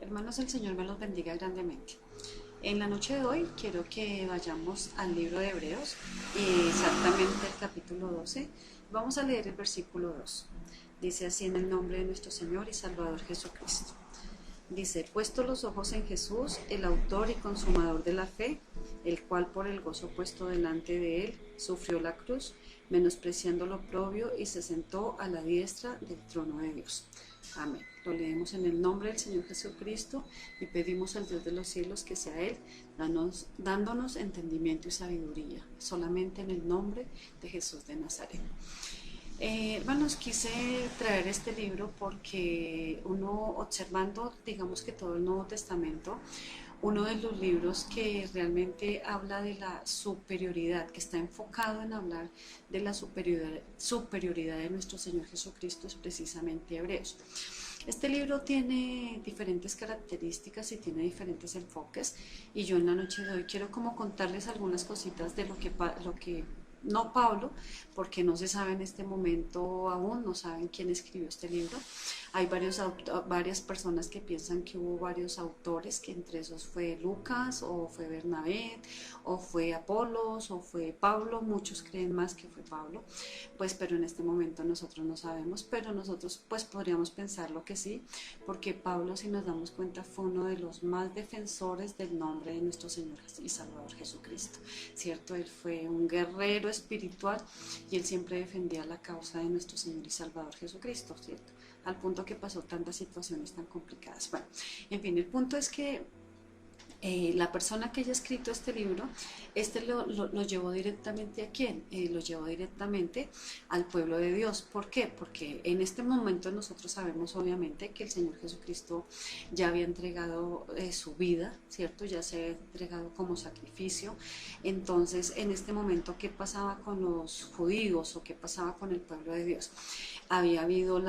Hermanos, el Señor me los bendiga grandemente. En la noche de hoy quiero que vayamos al libro de Hebreos, exactamente el capítulo 12. Vamos a leer el versículo 2. Dice así: en el nombre de nuestro Señor y Salvador Jesucristo. Dice: puesto los ojos en Jesús, el autor y consumador de la fe, el cual por el gozo puesto delante de él sufrió la cruz, menospreciando lo oprobio, y se sentó a la diestra del trono de Dios. Amén. Lo leemos en el nombre del Señor Jesucristo y pedimos al Dios de los cielos que sea Él dándonos entendimiento y sabiduría, solamente en el nombre de Jesús de Nazaret. Hermanos, quise traer este libro porque uno observando, digamos que todo el Nuevo Testamento, uno de los libros que realmente habla de la superioridad, que está enfocado en hablar de la superioridad de nuestro Señor Jesucristo, es precisamente Hebreos. Este libro tiene diferentes características y tiene diferentes enfoques, y yo en la noche de hoy quiero como contarles algunas cositas de lo que no Pablo, porque no se sabe en este momento aún, no saben quién escribió este libro. Hay varias personas que piensan que hubo varios autores, que entre esos fue Lucas, o fue Bernabé, o fue Apolos, o fue Pablo. Muchos creen más que fue Pablo, pues, pero en este momento nosotros no sabemos, pero nosotros pues podríamos pensarlo que sí, porque Pablo, si nos damos cuenta, fue uno de los más defensores del nombre de nuestro Señor y Salvador Jesucristo, ¿cierto? Él fue un guerrero espiritual y él siempre defendía la causa de nuestro Señor y Salvador Jesucristo, ¿cierto? Al punto que pasó tantas situaciones tan complicadas. Bueno, en fin, el punto es que la persona que haya escrito este libro, lo llevó directamente a quién? Lo llevó directamente al pueblo de Dios. ¿Por qué? Porque en este momento nosotros sabemos obviamente que el Señor Jesucristo ya había entregado su vida, ¿cierto? Ya se había entregado como sacrificio. Entonces, en este momento, ¿qué pasaba con los judíos o qué pasaba con el pueblo de Dios? Había habido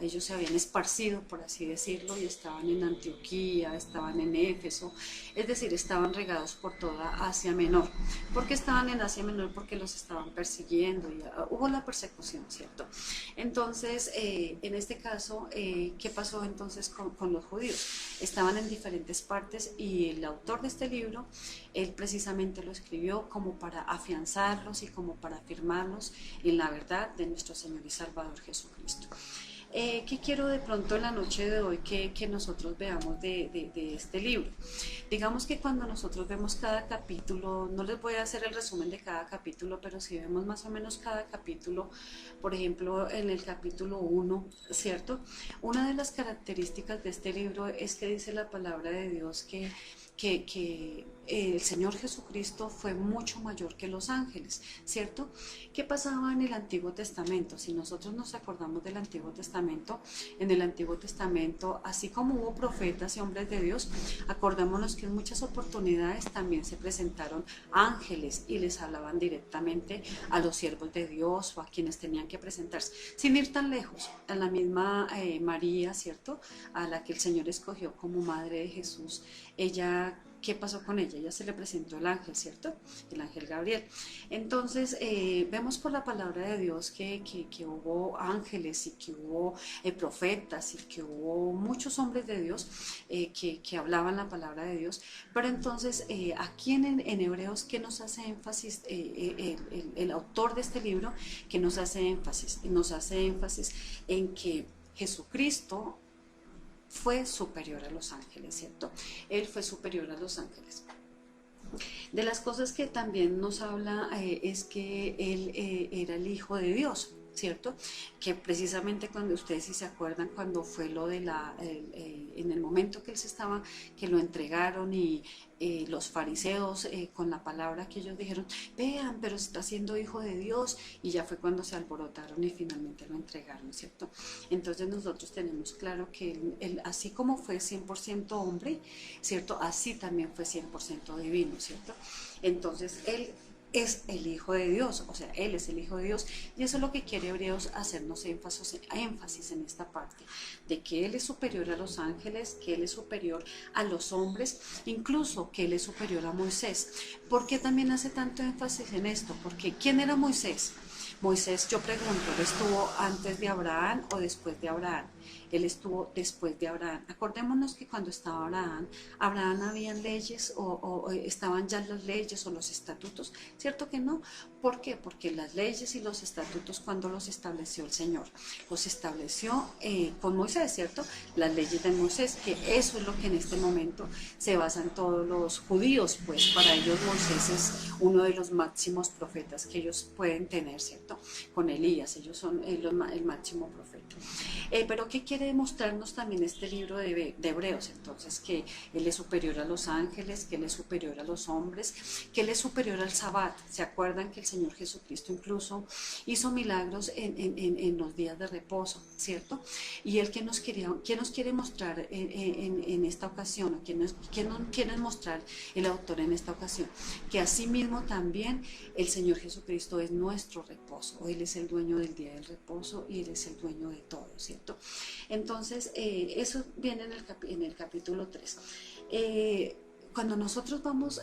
ellos se habían esparcido, por así decirlo, y estaban en Antioquía, estaban en Éfeso, es decir, estaban regados por toda Asia Menor. ¿Por qué estaban en Asia Menor? Porque los estaban persiguiendo, y hubo la persecución, ¿cierto? Entonces, en este caso, ¿qué pasó entonces con los judíos? Estaban en diferentes partes, y el autor de este libro, él precisamente lo escribió como para afianzarlos y como para afirmarlos en la verdad de nuestro Señor y Salvador Jesucristo. ¿Qué quiero de pronto en la noche de hoy que nosotros veamos de este libro? Digamos que cuando nosotros vemos cada capítulo, no les voy a hacer el resumen de cada capítulo, pero si vemos más o menos cada capítulo, por ejemplo, en el capítulo 1, ¿cierto? Una de las características de este libro es que dice la palabra de Dios que el Señor Jesucristo fue mucho mayor que los ángeles, ¿cierto? ¿Qué pasaba en el Antiguo Testamento? Si nosotros nos acordamos del Antiguo Testamento, en el Antiguo Testamento, así como hubo profetas y hombres de Dios, acordémonos que en muchas oportunidades también se presentaron ángeles y les hablaban directamente a los siervos de Dios o a quienes tenían que presentarse, sin ir tan lejos, a la misma María, ¿cierto? A la que el Señor escogió como madre de Jesús. Ella, ¿qué pasó con ella? Ella se le presentó el ángel, ¿cierto? El ángel Gabriel. Entonces, vemos por la palabra de Dios que hubo ángeles y que hubo profetas y que hubo muchos hombres de Dios que hablaban la palabra de Dios. Pero entonces, aquí en Hebreos, ¿qué nos hace énfasis el autor de este libro? ¿Qué nos hace énfasis? Nos hace énfasis en que Jesucristo fue superior a los ángeles, ¿cierto? Él fue superior a los ángeles. De las cosas que también nos habla es que él era el Hijo de Dios, ¿cierto? Que precisamente cuando ustedes si se acuerdan cuando fue lo de en el momento que él que lo entregaron y los fariseos con la palabra que ellos dijeron, vean, pero está siendo hijo de Dios, y ya fue cuando se alborotaron y finalmente lo entregaron, ¿cierto? Entonces nosotros tenemos claro que él así como fue 100% hombre, ¿cierto? Así también fue 100% divino, ¿cierto? Entonces él es el Hijo de Dios, o sea, Él es el Hijo de Dios, y eso es lo que quiere Hebreos hacernos énfasis en esta parte, de que Él es superior a los ángeles, que Él es superior a los hombres, incluso que Él es superior a Moisés. ¿Por qué también hace tanto énfasis en esto? Porque ¿quién era Moisés? Moisés, yo pregunto, ¿él estuvo antes de Abraham o después de Abraham? Él estuvo después de Abraham. Acordémonos que cuando estaba Abraham habían leyes o estaban ya las leyes o los estatutos, ¿cierto que no? ¿Por qué? Porque las leyes y los estatutos, cuando los estableció el Señor, los estableció con Moisés, ¿cierto? Las leyes de Moisés, que eso es lo que en este momento se basan todos los judíos, pues para ellos Moisés es uno de los máximos profetas que ellos pueden tener, ¿cierto? Con Elías, ellos son el máximo profeta. Pero ¿qué quiere demostrarnos también este libro de Hebreos? Entonces, que Él es superior a los ángeles, que Él es superior a los hombres, que Él es superior al Sabbat. ¿Se acuerdan que el Señor Jesucristo incluso hizo milagros en los días de reposo, ¿cierto? Y Él, ¿qué nos quiere mostrar en esta ocasión? ¿Qué nos quiere mostrar el autor en esta ocasión? Que asimismo también el Señor Jesucristo es nuestro reposo. Él es el dueño del día del reposo y Él es el dueño de todo, ¿cierto? Entonces, eso viene en el capítulo 3. Cuando nosotros vamos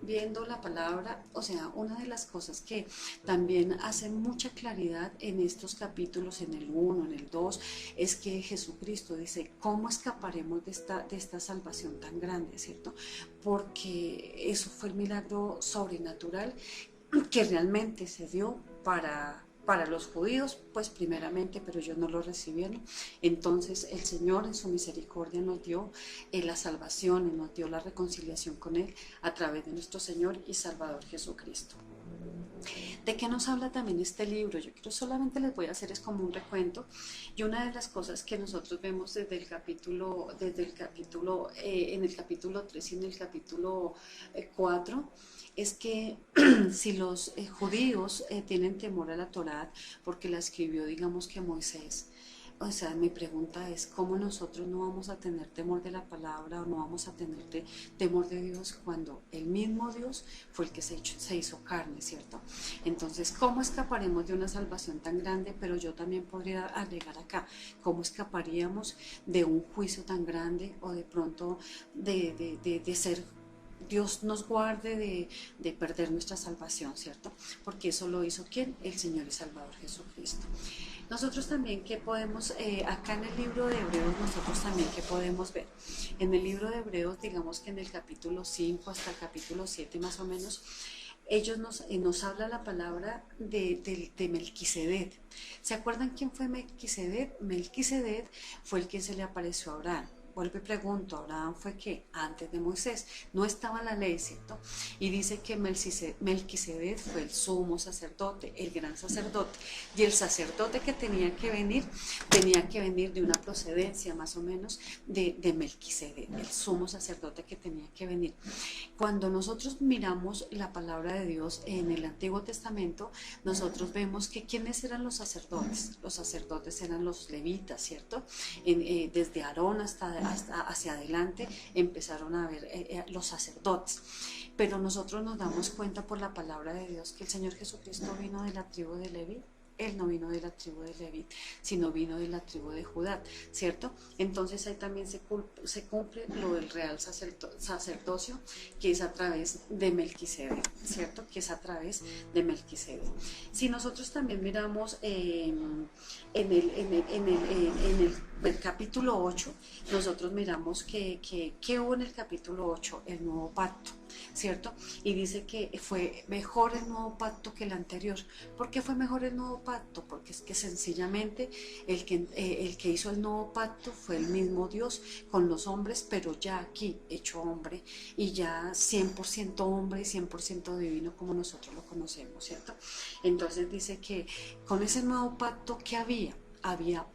viendo la palabra, o sea, una de las cosas que también hace mucha claridad en estos capítulos, en el 1, en el 2, es que Jesucristo dice, ¿cómo escaparemos de esta salvación tan grande, ¿cierto? Porque eso fue el milagro sobrenatural que realmente se dio para los judíos, pues primeramente, pero ellos no lo recibieron. Entonces el Señor en su misericordia nos dio la salvación y nos dio la reconciliación con Él a través de nuestro Señor y Salvador Jesucristo. ¿De qué nos habla también este libro? Yo quiero solamente les voy a hacer es como un recuento, y una de las cosas que nosotros vemos en el capítulo 3 y en el capítulo 4 es que si los judíos tienen temor a la Torá porque la escribió, digamos que Moisés, o sea, mi pregunta es, ¿cómo nosotros no vamos a tener temor de la palabra o no vamos a tener temor de Dios cuando el mismo Dios fue el que se hizo carne, ¿cierto? Entonces, ¿cómo escaparemos de una salvación tan grande? Pero yo también podría agregar acá, ¿cómo escaparíamos de un juicio tan grande o de pronto de ser... Dios nos guarde de perder nuestra salvación, ¿cierto? Porque eso lo hizo ¿quién? El Señor y Salvador Jesucristo. Nosotros también, ¿qué podemos, acá en el libro de Hebreos, nosotros también, qué podemos ver? En el libro de Hebreos, digamos que en el capítulo 5 hasta el capítulo 7 más o menos, ellos nos habla la palabra de Melquisedec. ¿Se acuerdan quién fue Melquisedec? Melquisedec fue el que se le apareció a Abraham. Vuelvo y pregunto, Abraham fue que antes de Moisés no estaba la ley, ¿cierto? Y dice que Melquisedec fue el sumo sacerdote, el gran sacerdote, y el sacerdote que tenía que venir de una procedencia más o menos de Melquisedec, el sumo sacerdote que tenía que venir. Cuando nosotros miramos la palabra de Dios en el Antiguo Testamento, nosotros vemos que ¿quiénes eran los sacerdotes? Los sacerdotes eran los levitas, ¿cierto? Desde Aarón hasta hacia adelante empezaron a ver los sacerdotes, pero nosotros nos damos cuenta por la palabra de Dios que el Señor Jesucristo vino de la tribu de Leví. Él no vino de la tribu de Leví, sino vino de la tribu de Judá, ¿cierto? Entonces ahí también se cumple lo del real sacerdocio, que es a través de Melquisedec, ¿cierto? Que es a través de Melquisedec. Si nosotros también miramos en el capítulo 8, nosotros miramos que hubo en el capítulo 8, el nuevo pacto, ¿cierto? Y dice que fue mejor el nuevo pacto que el anterior. ¿Por qué fue mejor el nuevo pacto? Porque es que sencillamente el que hizo el nuevo pacto fue el mismo Dios con los hombres, pero ya aquí hecho hombre y ya 100% hombre y 100% divino como nosotros lo conocemos, ¿cierto? Entonces dice que con ese nuevo pacto que había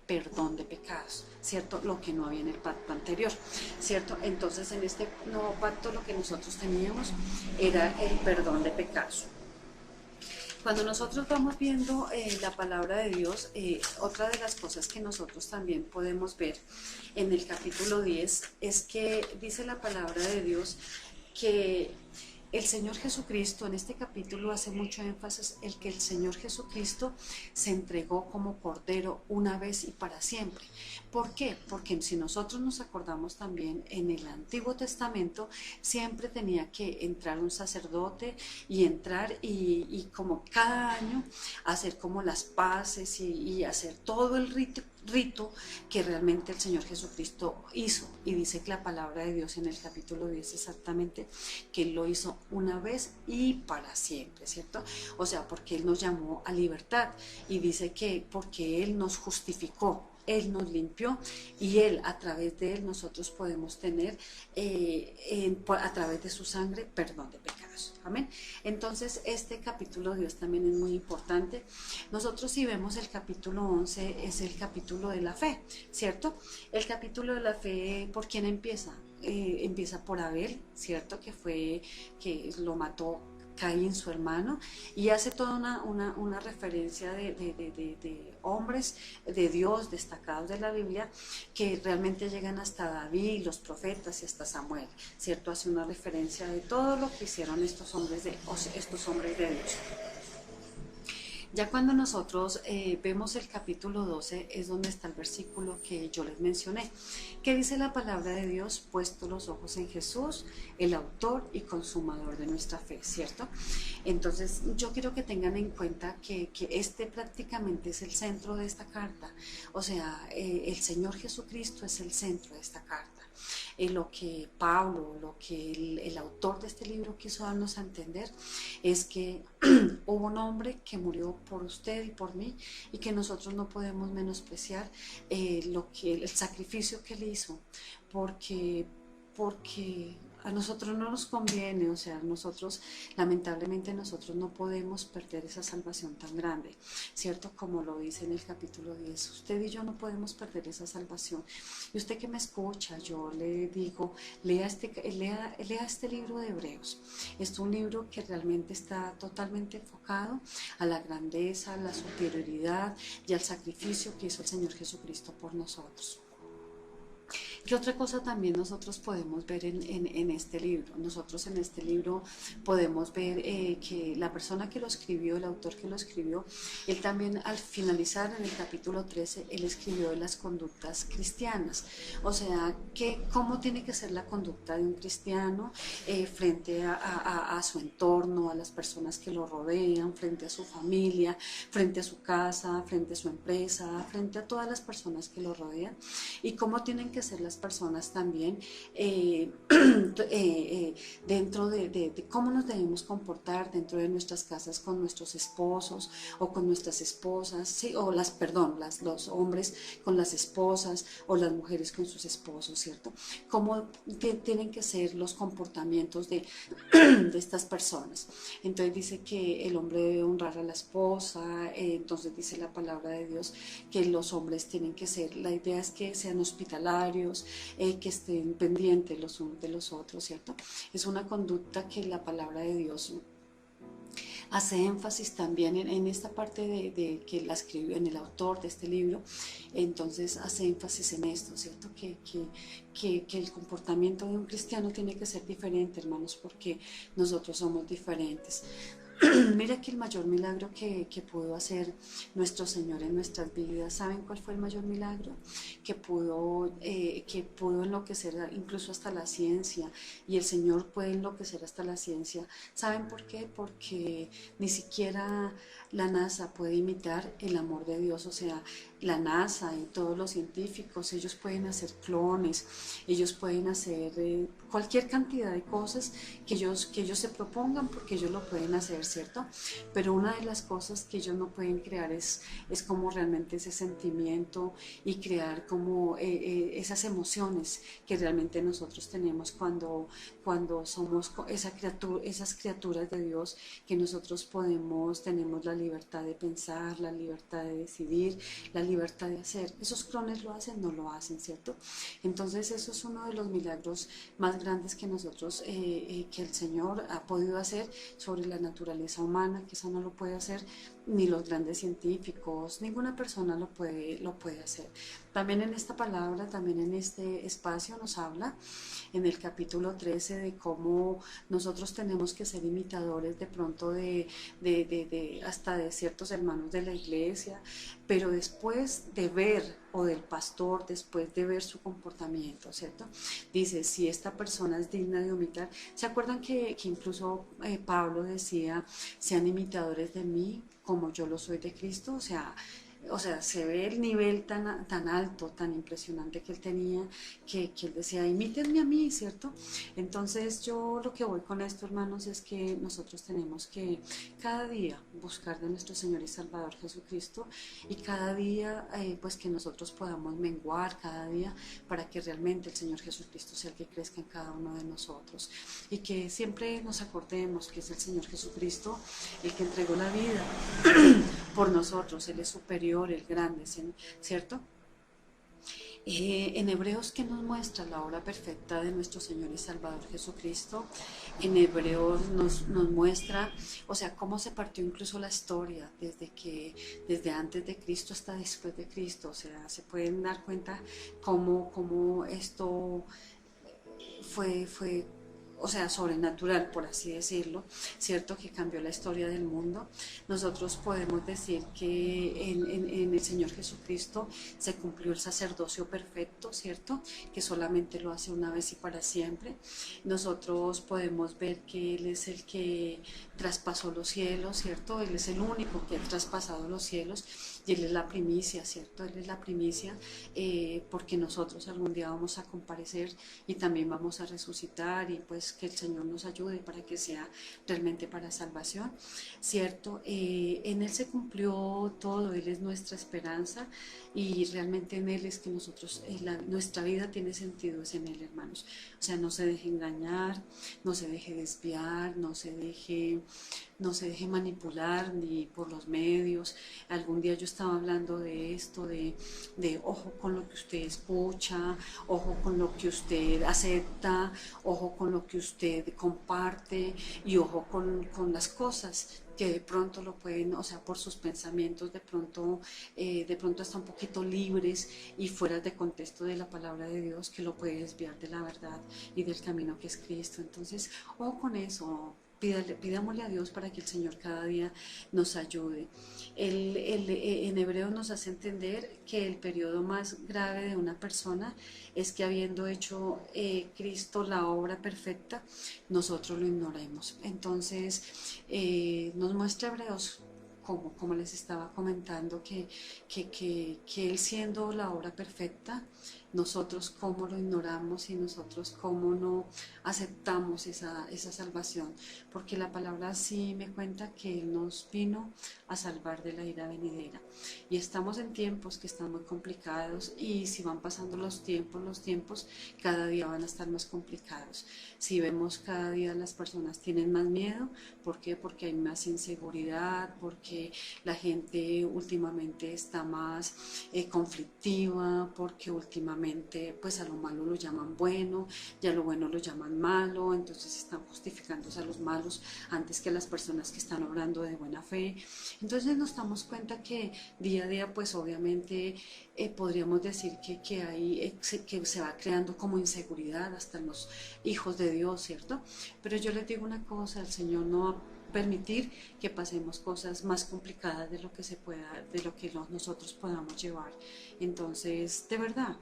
perdón de pecados, ¿cierto? Lo que no había en el pacto anterior, ¿cierto? Entonces en este nuevo pacto lo que nosotros teníamos era el perdón de pecados. Cuando nosotros vamos viendo la palabra de Dios, otra de las cosas que nosotros también podemos ver en el capítulo 10 es que dice la palabra de Dios que el Señor Jesucristo en este capítulo hace mucho énfasis en que el Señor Jesucristo se entregó como cordero una vez y para siempre. ¿Por qué? Porque si nosotros nos acordamos también en el Antiguo Testamento siempre tenía que entrar un sacerdote y entrar y como cada año hacer como las paces y hacer todo el rito que realmente el Señor Jesucristo hizo. Y dice que la palabra de Dios en el capítulo 10 exactamente que Él lo hizo una vez y para siempre, ¿cierto? O sea, porque Él nos llamó a libertad y dice que porque Él nos justificó, Él nos limpió y Él, a través de Él, nosotros podemos tener, a través de su sangre, perdón de pecados. Amén. Entonces, este capítulo de Dios también es muy importante. Nosotros si vemos el capítulo 11, es el capítulo de la fe, ¿cierto? El capítulo de la fe, ¿por quién empieza? Empieza por Abel, ¿cierto? Que lo mató Caín, su hermano, y hace toda una referencia de hombres de Dios destacados de la Biblia que realmente llegan hasta David, los profetas y hasta Samuel, ¿cierto? Hace una referencia de todo lo que hicieron estos hombres de Dios. Ya cuando nosotros vemos el capítulo 12 es donde está el versículo que yo les mencioné, que dice la palabra de Dios, puesto los ojos en Jesús, el autor y consumador de nuestra fe, ¿cierto? Entonces yo quiero que tengan en cuenta que este prácticamente es el centro de esta carta, o sea, el Señor Jesucristo es el centro de esta carta. Lo que Pablo, lo que el autor de este libro quiso darnos a entender es que hubo un hombre que murió por usted y por mí y que nosotros no podemos menospreciar el sacrificio que él hizo, porque a nosotros no nos conviene, o sea, nosotros, lamentablemente nosotros no podemos perder esa salvación tan grande, ¿cierto? Como lo dice en el capítulo 10, usted y yo no podemos perder esa salvación. Y usted que me escucha, yo le digo, lea este libro de Hebreos. Es un libro que realmente está totalmente enfocado a la grandeza, a la superioridad y al sacrificio que hizo el Señor Jesucristo por nosotros. ¿Qué otra cosa también nosotros podemos ver en este libro? Nosotros en este libro podemos ver que la persona que lo escribió, el autor que lo escribió, él también al finalizar en el capítulo 13, él escribió de las conductas cristianas. O sea, cómo tiene que ser la conducta de un cristiano frente a su entorno, a las personas que lo rodean, frente a su familia, frente a su casa, frente a su empresa, frente a todas las personas que lo rodean, y cómo tienen que ser las personas también dentro de cómo nos debemos comportar dentro de nuestras casas con nuestros esposos o con nuestras esposas, ¿sí? O los hombres con las esposas o las mujeres con sus esposos, ¿cierto? Cómo tienen que ser los comportamientos de estas personas. Entonces dice que el hombre debe honrar a la esposa, entonces dice la palabra de Dios que los hombres tienen que ser, la idea es que sean hospitalarios, que estén pendientes los unos de los otros, ¿cierto? Es una conducta que la palabra de Dios hace énfasis también en esta parte de que la escribió en el autor de este libro. Entonces hace énfasis en esto, ¿cierto? Que el comportamiento de un cristiano tiene que ser diferente, hermanos, porque nosotros somos diferentes. Mira que el mayor milagro que pudo hacer nuestro Señor en nuestras vidas, ¿saben cuál fue el mayor milagro? Que pudo enloquecer incluso hasta la ciencia, y el Señor puede enloquecer hasta la ciencia. ¿Saben por qué? Porque ni siquiera la NASA puede imitar el amor de Dios. O sea, la NASA y todos los científicos, ellos pueden hacer clones, ellos pueden hacer cualquier cantidad de cosas que ellos se propongan, porque ellos lo pueden hacer, ¿cierto? Pero una de las cosas que ellos no pueden crear es como realmente ese sentimiento y crear como esas emociones que realmente nosotros tenemos cuando somos esas criaturas de Dios, que nosotros tenemos la libertad de pensar, la libertad de decidir, la libertad de hacer. ¿Esos clones lo hacen? No lo hacen, ¿cierto? Entonces eso es uno de los milagros más grandes que nosotros, que el Señor ha podido hacer sobre la naturaleza humana, que eso no lo puede hacer ni los grandes científicos, ninguna persona lo puede hacer. También en esta palabra, también en este espacio nos habla en el capítulo 13 de cómo nosotros tenemos que ser imitadores de pronto hasta de ciertos hermanos de la iglesia, pero después de ver, o del pastor, después de ver su comportamiento, ¿cierto? Dice, si esta persona es digna de imitar, ¿se acuerdan que incluso Pablo decía, sean imitadores de mí como yo lo soy de Cristo? O sea, se ve el nivel tan alto, tan impresionante que él tenía, que él decía, imítenme a mí, ¿cierto? Entonces yo lo que voy con esto, hermanos, es que nosotros tenemos que cada día buscar de nuestro Señor y Salvador Jesucristo, y cada día pues que nosotros podamos menguar cada día para que realmente el Señor Jesucristo sea el que crezca en cada uno de nosotros, y que siempre nos acordemos que es el Señor Jesucristo el que entregó la vida por nosotros. Él es superior, el grande, ¿cierto? En Hebreos, que nos muestra la obra perfecta de nuestro Señor y Salvador Jesucristo. En Hebreos nos muestra, o sea, cómo se partió incluso la historia desde antes de Cristo hasta después de Cristo. O sea, se pueden dar cuenta cómo esto fue, o sea, sobrenatural, por así decirlo, ¿cierto? Que cambió la historia del mundo. Nosotros podemos decir que en el Señor Jesucristo se cumplió el sacerdocio perfecto, ¿cierto? Que solamente lo hace una vez y para siempre. Nosotros podemos ver que Él es el que traspasó los cielos, ¿cierto? Él es el único que ha traspasado los cielos, y Él es la primicia, ¿cierto? Él es la primicia, porque nosotros algún día vamos a comparecer y también vamos a resucitar, y pues que el Señor nos ayude para que sea realmente para salvación, ¿cierto? En Él se cumplió todo, Él es nuestra esperanza, y realmente en Él es que nuestra vida tiene sentido, es en Él, hermanos. O sea, no se deje engañar, no se deje desviar, no se deje manipular ni por los medios. Algún día yo estaba hablando de esto, de ojo con lo que usted escucha, ojo con lo que usted acepta, ojo con lo que usted comparte, y ojo con las cosas que de pronto lo pueden, o sea, por sus pensamientos de pronto están un poquito libres y fuera de contexto de la palabra de Dios, que lo puede desviar de la verdad y del camino que es Cristo. Entonces, ojo con eso. Pidámosle a Dios para que el Señor cada día nos ayude. En Hebreo nos hace entender que el periodo más grave de una persona es que, habiendo hecho Cristo la obra perfecta, nosotros lo ignoremos. Entonces nos muestra Hebreos, como les estaba comentando, que Él siendo la obra perfecta, nosotros cómo lo ignoramos, y nosotros cómo no aceptamos esa salvación, porque la palabra sí me cuenta que Él nos vino a salvar de la ira venidera, y estamos en tiempos que están muy complicados, y si van pasando los tiempos cada día van a estar más complicados. Si vemos cada día las personas tienen más miedo, ¿por qué? Porque hay más inseguridad, porque la gente últimamente está más conflictiva, porque últimamente pues a lo malo lo llaman bueno y a lo bueno lo llaman malo, entonces están justificándose a los malos antes que a las personas que están obrando de buena fe. Entonces nos damos cuenta que día a día pues obviamente podríamos decir que se va creando como inseguridad hasta en los hijos de Dios, ¿cierto? Pero yo les digo una cosa, el Señor no va a permitir que pasemos cosas más complicadas de lo que se pueda, de lo que nosotros podamos llevar. Entonces, de verdad,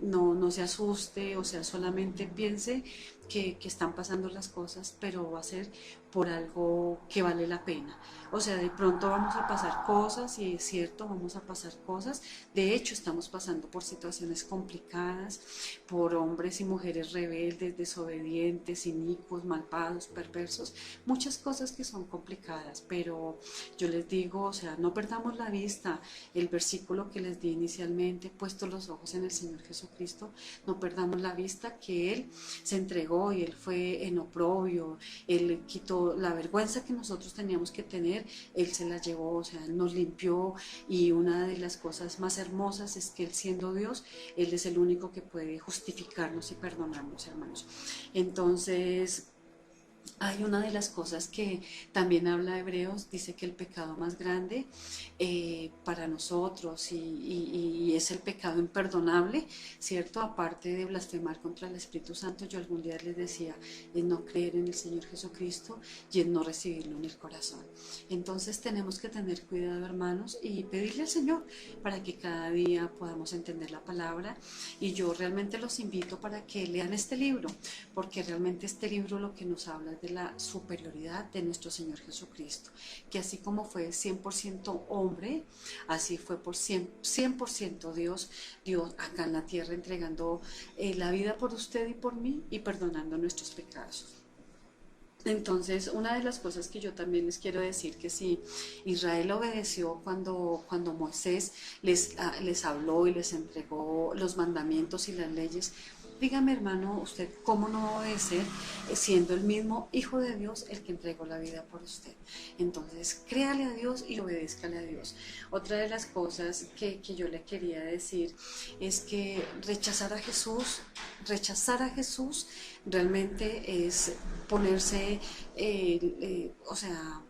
no se asuste, o sea, solamente piense que están pasando las cosas, pero va a ser por algo que vale la pena. O sea, de pronto vamos a pasar cosas, y es cierto, vamos a pasar cosas. De hecho, estamos pasando por situaciones complicadas, por hombres y mujeres rebeldes, desobedientes, inicuos, malvados, perversos, muchas cosas que son complicadas, pero yo les digo, o sea, no perdamos la vista. El versículo que les di inicialmente, puesto los ojos en el Señor Jesucristo, no perdamos la vista que Él se entregó, y Él fue en oprobio, Él quitó la vergüenza que nosotros teníamos que tener, Él se la llevó, o sea, Él nos limpió. Y una de las cosas más hermosas es que Él, siendo Dios, Él es el único que puede justificarnos y perdonarnos, hermanos. Entonces, Hay una de las cosas que también habla Hebreos, dice que el pecado más grande para nosotros y es el pecado imperdonable, ¿cierto? Aparte de blasfemar contra el Espíritu Santo, yo algún día les decía, es no creer en el Señor Jesucristo y es no recibirlo en el corazón. Entonces tenemos que tener cuidado, hermanos, y pedirle al Señor para que cada día podamos entender la palabra. Y yo realmente los invito para que lean este libro, porque realmente este libro lo que nos habla es de la superioridad de nuestro Señor Jesucristo, que así como fue 100% hombre, así fue por 100% Dios, Dios acá en la tierra entregando la vida por usted y por mí y perdonando nuestros pecados. Entonces, una de las cosas que yo también les quiero decir, que si Israel obedeció cuando Moisés les habló y les entregó los mandamientos y las leyes, dígame, hermano, usted cómo no va a obedecer siendo el mismo Hijo de Dios el que entregó la vida por usted. Entonces, créale a Dios y obedézcale a Dios. Otra de las cosas que yo le quería decir es que rechazar a Jesús realmente es ponerse, o sea,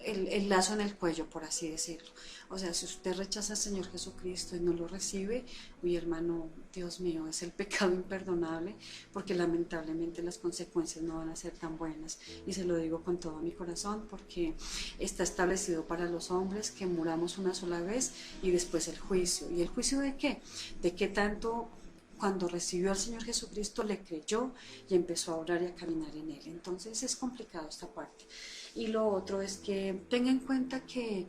el lazo en el cuello, por así decirlo. O sea, si usted rechaza al Señor Jesucristo y no lo recibe, uy, hermano, Dios mío, es el pecado imperdonable, porque lamentablemente las consecuencias no van a ser tan buenas. Y se lo digo con todo mi corazón, porque está establecido para los hombres que muramos una sola vez y después el juicio. ¿Y el juicio de qué? De qué tanto cuando recibió al Señor Jesucristo le creyó y empezó a orar y a caminar en Él. Entonces es complicado esta parte. Y lo otro es que tenga en cuenta que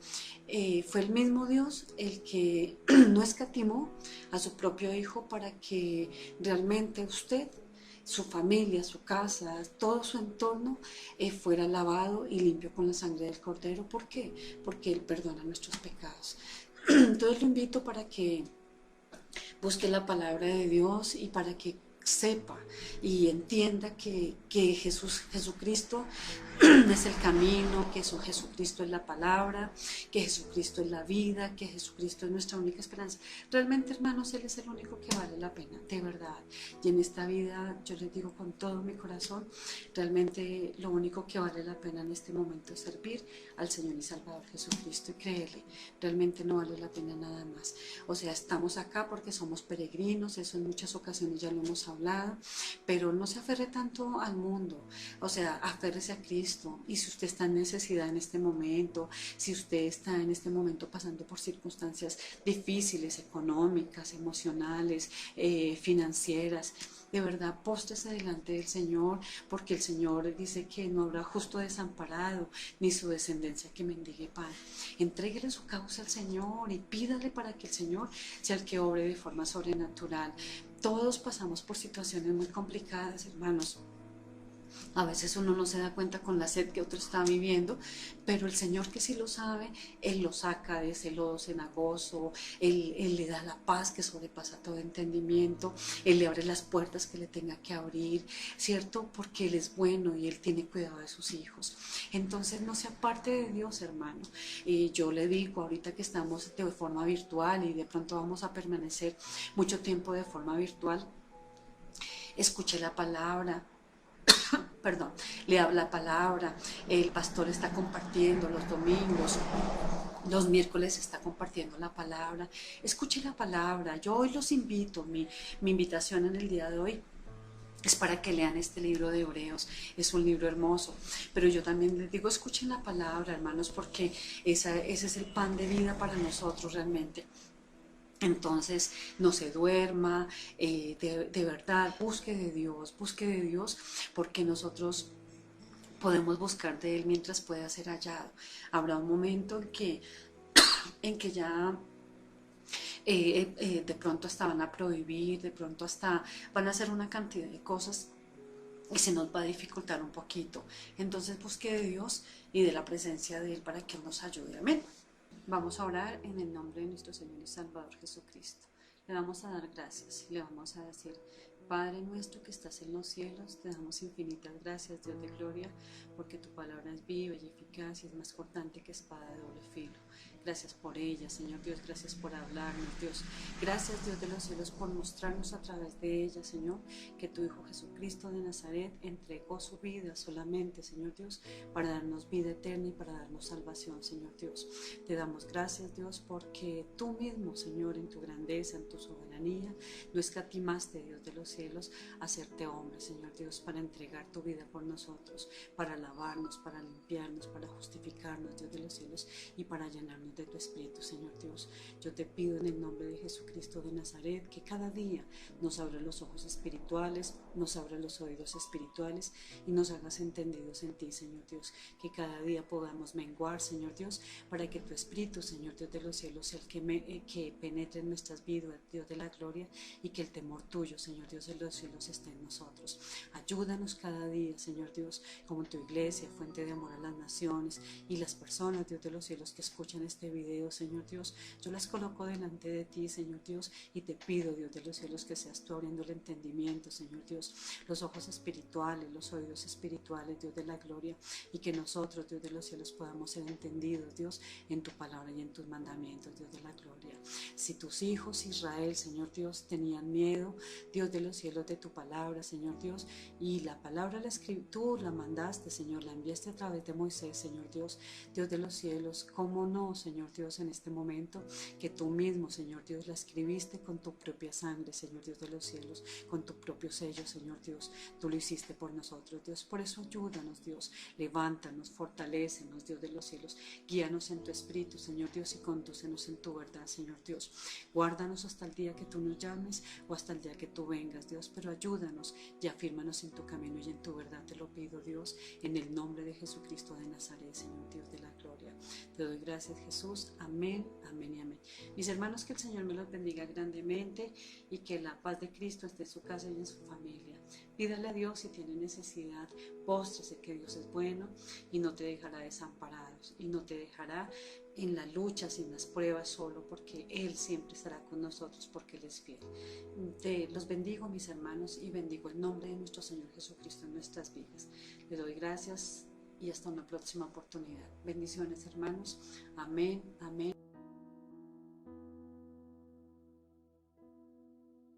fue el mismo Dios el que no escatimó a su propio Hijo para que realmente usted, su familia, su casa, todo su entorno fuera lavado y limpio con la sangre del Cordero. ¿Por qué? Porque Él perdona nuestros pecados. Entonces lo invito para que busque la palabra de Dios y para que sepa y entienda que Jesucristo es el camino, que Jesucristo es la palabra, que Jesucristo es la vida, que Jesucristo es nuestra única esperanza. Realmente, hermanos, Él es el único que vale la pena, de verdad. Y en esta vida, yo les digo con todo mi corazón, realmente lo único que vale la pena en este momento es servir al Señor y Salvador Jesucristo y creerle. Realmente no vale la pena nada más. O sea, estamos acá porque somos peregrinos, eso en muchas ocasiones ya lo hemos hablado, pero no se aferre tanto al mundo, o sea, aférrese a Cristo. Y si usted está en necesidad en este momento, si usted está en este momento pasando por circunstancias difíciles, económicas, emocionales, financieras, de verdad, póstrese delante del Señor, porque el Señor dice que no habrá justo desamparado, ni su descendencia que mendigue pan. Entréguele su causa al Señor y pídale para que el Señor sea el que obre de forma sobrenatural. Todos pasamos por situaciones muy complicadas, hermanos. A veces uno no se da cuenta con la sed que otro está viviendo, pero el Señor, que sí lo sabe, Él lo saca de ese lodo cenagoso, Él le da la paz que sobrepasa todo entendimiento, Él le abre las puertas que le tenga que abrir, ¿cierto? Porque Él es bueno y Él tiene cuidado de sus hijos. Entonces no se aparte de Dios, hermano. Y yo le digo, ahorita que estamos de forma virtual y de pronto vamos a permanecer mucho tiempo de forma virtual, escuche la palabra, perdón, le habla la palabra, el pastor está compartiendo los domingos, los miércoles está compartiendo la palabra, escuche la palabra. Yo hoy los invito, mi invitación en el día de hoy es para que lean este libro de Hebreos, es un libro hermoso, pero yo también les digo, escuchen la palabra, hermanos, porque ese es el pan de vida para nosotros realmente. Entonces, no se duerma, de verdad, busque de Dios, porque nosotros podemos buscar de Él mientras pueda ser hallado. Habrá un momento en que ya de pronto hasta van a prohibir, de pronto hasta van a hacer una cantidad de cosas y se nos va a dificultar un poquito. Entonces busque de Dios y de la presencia de Él para que Él nos ayude. Amén. Vamos a orar en el nombre de nuestro Señor y Salvador Jesucristo. Le vamos a dar gracias y le vamos a decir, Padre nuestro que estás en los cielos, te damos infinitas gracias, Dios de gloria, porque tu palabra es viva y eficaz y es más cortante que espada de doble filo. Gracias por ella, Señor Dios, gracias por hablarnos, Dios. Gracias, Dios de los cielos, por mostrarnos a través de ella, Señor, que tu Hijo Jesucristo de Nazaret entregó su vida solamente, Señor Dios, para darnos vida eterna y para darnos salvación, Señor Dios. Te damos gracias, Dios, porque tú mismo, Señor, en tu grandeza, en tu soberanía, no escatimaste, Dios de los cielos, hacerte hombre, Señor Dios, para entregar tu vida por nosotros, para lavarnos, para limpiarnos, para justificarnos, Dios de los cielos, y para llenarnos de tu Espíritu, Señor Dios. Yo te pido en el nombre de Jesucristo de Nazaret que cada día nos abra los ojos espirituales, nos abra los oídos espirituales y nos hagas entendidos en ti, Señor Dios. Que cada día podamos menguar, Señor Dios, para que tu Espíritu, Señor Dios de los cielos, sea el que penetre en nuestras vidas, Dios de la gloria, y que el temor tuyo, Señor Dios de los cielos, esté en nosotros. Ayúdanos cada día, Señor Dios, como en tu iglesia, fuente de amor a las naciones y las personas, Dios de los cielos, que escuchan este video, Señor Dios. Yo las coloco delante de ti, Señor Dios, y te pido, Dios de los cielos, que seas tú abriendo el entendimiento, Señor Dios, los ojos espirituales, los oídos espirituales, Dios de la gloria, y que nosotros, Dios de los cielos, podamos ser entendidos, Dios, en tu palabra y en tus mandamientos, Dios de la gloria. Si tus hijos, Israel, Señor Dios, tenían miedo, Dios de los cielos, de tu palabra, Señor Dios, y la palabra la tú la mandaste, Señor, la enviaste a través de Moisés, Señor Dios, Dios de los cielos, ¿cómo no, Señor Dios, en este momento, que tú mismo, Señor Dios, la escribiste con tu propia sangre, Señor Dios de los cielos, con tu propio sello, Señor Dios, tú lo hiciste por nosotros, Dios, por eso ayúdanos, Dios, levántanos, fortalécenos, Dios de los cielos, guíanos en tu espíritu, Señor Dios, y condúcenos en tu verdad, Señor Dios, guárdanos hasta el día que tú nos llames o hasta el día que tú vengas, Dios, pero ayúdanos y afírmanos en tu camino y en tu verdad, te lo pido, Dios, en el nombre de Jesucristo de Nazaret, Señor Dios de la gloria. Te doy gracias, Jesús, amén, amén y amén. Mis hermanos, que el Señor me los bendiga grandemente y que la paz de Cristo esté en su casa y en su familia. Pídale a Dios si tiene necesidad, póstrese que Dios es bueno y no te dejará desamparados y no te dejará en las luchas y en las pruebas solo, porque Él siempre estará con nosotros porque Él es fiel. Te los bendigo, mis hermanos, y bendigo el nombre de nuestro Señor Jesucristo en nuestras vidas. Le doy gracias y hasta una próxima oportunidad. Bendiciones, hermanos. Amén, amén.